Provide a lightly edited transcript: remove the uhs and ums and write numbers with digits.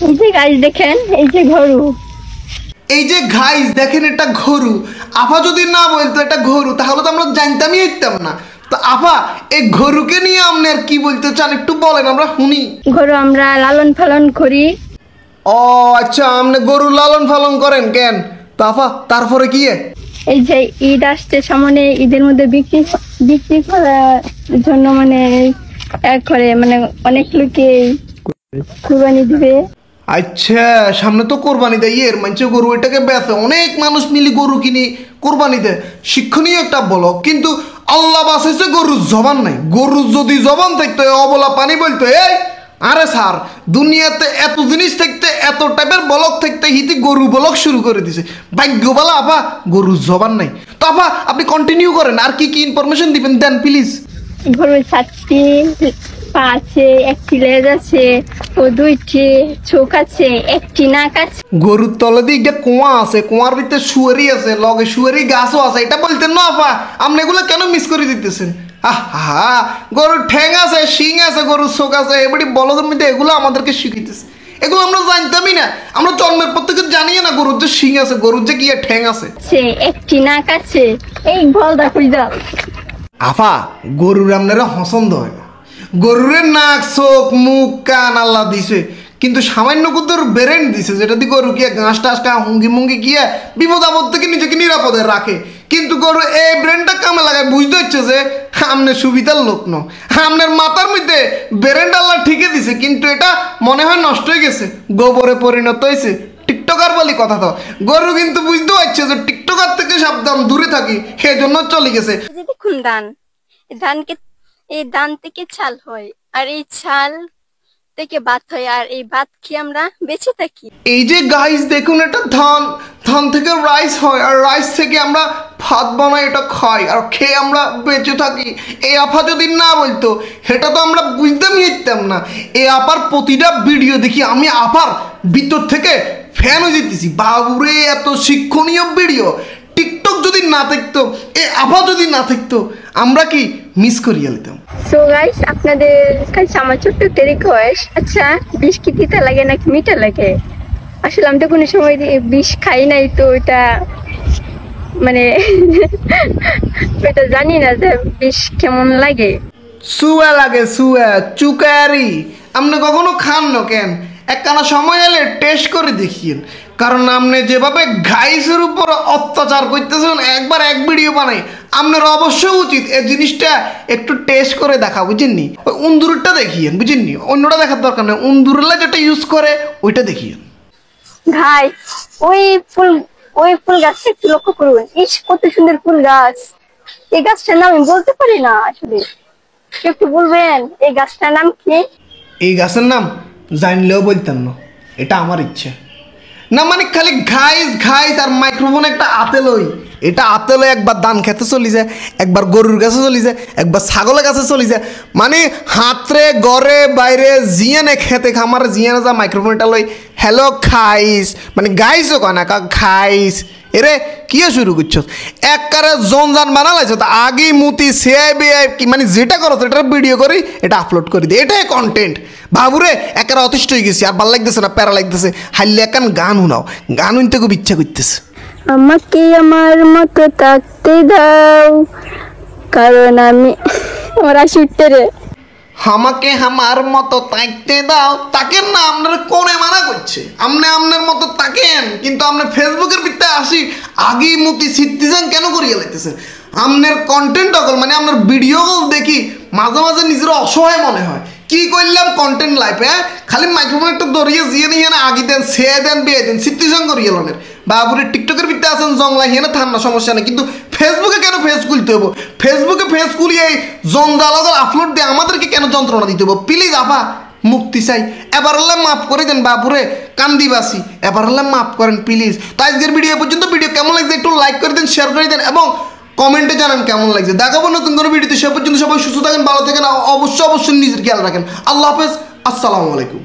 এই যে গাইস দেখেন, এই যে গরু, এই যে গাইস দেখেন এটা গরু। আপা যদি না বলতো এটা গরু তাহলে তো আমরা জানতামই হইতাম না। তো আপা এই গরুকে নিয়ে আপনি আর কি বলতে চান একটু বলেন, আমরা শুনি। গরু আমরা লালন পালন করি। ও আচ্ছা, আপনি গরু লালন পালন করেন কেন? তো আপা তারপরে কি? এই যে ঈদ আসছে সামনে, ঈদের মধ্যে বিক্রি করার জন্য মানে এক করে মানে অনেক লোকে কুরবানি দিবে। আচ্ছা, সামনে তো কোরবানি দেয়, এর মানে গরু এটাকে বেচে, অনেক মানুষ মিলি গরু কিনে কোরবানি দেয়। শিক্ষণীয় একটা বলো, কিন্তু আল্লাহ বাঁচাইছে গরুর জবান নাই। গরুর যদি জবান থাকতো অবলা পানি বলতো, এই আরে স্যার দুনিয়াতে এত জিনিস থাকতে, এত টাইপের বলক থাকতে হিতি গরু বলক শুরু করে দিছে। ভাগ্যবালা আপা গরুর জবান নাই। তো আপা আপনি কন্টিনিউ করেন, আর কি কি ইনফরমেশন দিবেন দেন প্লিজ। গরুর 7টি পা আছে, একটি লেজ আছে ও 2টি চোখ আছে, একটি নাক আছে। গরুর তলে দিয়ে একটা কুয়া আছে, কুয়ার ভিতরে শুয়ারি আছে, লগে শুয়ারি গাছও আছে, এটা বলতেন না আপা? আপনি এগুলো কেন মিস করে দিতেছেন? আহা, গরুর ঠ্যাং আছে, শিং আছে, গরুর চোখ আছে, এবারে বলদের মধ্যে এগুলো আমাদেরকে শিখাইতেছে। এগুলো আমরা জানতামই না, আমরা জন্মের পর থেকে জানিয়ে না গরুর যে শিং আছে, গরুর যে কি ঠ্যাং আছে। একটি নাক আছে, এই বলদা কইদা। আফা গরুর আপনারা পছন্দ হয় না। গরুরের নাক, চোখ, মুখ, কান আল্লাহ দিছে, কিন্তু সামান্য কুদ্দুর বেরেন দিছে, যেটা দিয়ে গরু গিয়ে ঘাস টাস খা হুঙ্গি মুঙ্গি গিয়ে বিপদ আপদ থেকে নিজেকে নিরাপদে রাখে। কিন্তু গরু এই ব্রেনটা কামে লাগায়, বুঝতে হচ্ছে যে আপনার সুবিধার লোক ন, আপনার মাথার মধ্যে বেরেন আল্লাহ ঠিকই দিছে, কিন্তু এটা মনে হয় নষ্ট হয়ে গেছে, গোবরে পরিণত হয়েছে। টিকটকার বলি কথা, তো গরু কিন্তু বুঝতে পারছে যে টিকটকার থেকে সাবধান দূরে থাকি, সেই জন্য চলে গেছে। দেখুন এই ধান থেকে চাল হয়, আর এই চাল থেকে ভাত হয়, আর এই ভাত খেয়ে আমরা বেঁচে থাকি। এই যে গাইস দেখুন, এটা ধান, ধান থেকে রাইস হয়, আর রাইস থেকে আমরা ভাত বানাই, এটা খাই, আর খেয়ে আমরা বেঁচে থাকি। এই আপা যদি না বলতো সেটা তো আমরা বুঝতেই পারতাম না। এই আপার প্রতিটা ভিডিও দেখি আমি আপার ভিতর থেকে ফ্যান হয়ে যেতেছি। বাবুরে এত শিক্ষণীয় ভিডিও। টিকটক যদি না থাকতো, এই আপা যদি না থাকতো, আমরা কি মিস করিয়া নিতাম। সো গাইস, আপনাদের কাছে আমার ছোট্ট একটা রিকোয়েস্ট, আচ্ছা বিষ কি তিতা লাগে নাকি মিঠা লাগে? আসলে আমি তো কোনো সময় বিষ খাই নাই, তো এটা মানে এটা জানি না যে বিষ কেমন লাগে। সুয়া লাগে, সুয়া চুকারি। আপনি কখনো খান না কেন? একখানা সময় এলে টেস্ট করে দেখিয়েন, কারণ আপনি যেভাবে গাইসের উপর অত্যাচার করতেছেন, একবার এক ভিডিও বানাই, আপনার অবশ্যই উচিত এই জিনিসটা একটু টেস্ট করে দেখা, বুঝেননি? ওই উন্দুরটা দেখিয়েন, বুঝেননি? অন্যটা দেখার দরকার নেই, উন্দুরলা যেটা ইউজ করে ওইটা দেখিয়েন। ভাই ওই ফুল গাছটা একটু লক্ষ্য করুন, ইস কত সুন্দর ফুল গাছ। এই গাছটার নাম আমি বলতে পারি না, আসলে একটু বলবেন এই গাছটার নাম কি? এই গাছের নাম জানলেও বলতাম না, এটা আমার ইচ্ছে না। মানে খালি ঘাইস ঘাইস আর মাইক্রোফোন একটা হাতে লই, এটা হাতে লই একবার ধান খেতে চলি যায়, একবার গরুর কাছে চলি যায়, একবার ছাগলের কাছে চলি যায়, মানে হাতরে ঘরে বাইরে জিয়ানে খেতে খামার জিয়ানে যা মাইক্রোফোনটা লই, হ্যালো খাইস, মানে গাইসও কয় না, খাইস। এরে কি শুরু করছো? একবারে জনজান বানালাইছ, তো আগেই মুতি সিআই বিআই কি মানে যেটা করো এটা ভিডিও করি, এটা আপলোড করে দিই, এটাই কন্টেন্ট। বাবুরে একেবারে অতিষ্ঠ হয়ে গেছি, আর ভাল লাগতেছে না, প্যারা লাগতেছে। হাইলে একখান গান শুনাও, গান শুনতে খুব ইচ্ছা করতেছে। আমাকে আমার মতো থাকতে দাও, কারণ আমি ওরা ছুটতে রে। আমাকে আমার মতো থাকতে দাও, তাকেন না, আপনার কোনে মানা করছে? আপনি আপনার মতো থাকেন, কিন্তু আপনার ফেসবুকের ভিতরে আসি আগেই মুতি সিটিজেন কেন করিয়া লাগতেছে? আপনার কন্টেন্ট অকল মানে আপনার ভিডিও দেখি মাঝে মাঝে নিজের অসহায় মনে হয়, কি করলাম কন্টেন্ট লাইফে? খালি মাইক্রোফোন একটা দরিয়ে জিয়ে নিয়ে না আগি দেন, সে দেন, বিয়ে দেন, সিটিজেন করিয়ে লোনের। বাবুরে টিকটকের ভিতরে আছেন জংলা হিয়ে না, ঠান্ডা সমস্যা নেই, কিন্তু ফেসবুকে কেন ফেস খুলতে হবো? ফেসবুকে ফেস খুলিয়ে জঞ্জাল আপলোড দিয়ে আমাদেরকে কেন যন্ত্রণা দিতে হবো? প্লিজ আপা মুক্তি চাই, এবার হলে মাফ করে দেন। বাবুরে কান্দিবাসী, এবার হলে মাফ করেন প্লিজ। তো আজকের ভিডিও পর্যন্ত। ভিডিও কেমন লাগছে একটু লাইক করে দেন, শেয়ার করে দেন এবং কমেন্টে জানান কেমন লাগছে। দেখাবো নতুন কোনো ভিডিওতে, সে পর্যন্ত সবাই সুস্থ থাকেন, ভালো থাকেন, অবশ্যই নিজের খেয়াল রাখেন। আল্লাহ হাফেজ, আসসালামু আলাইকুম।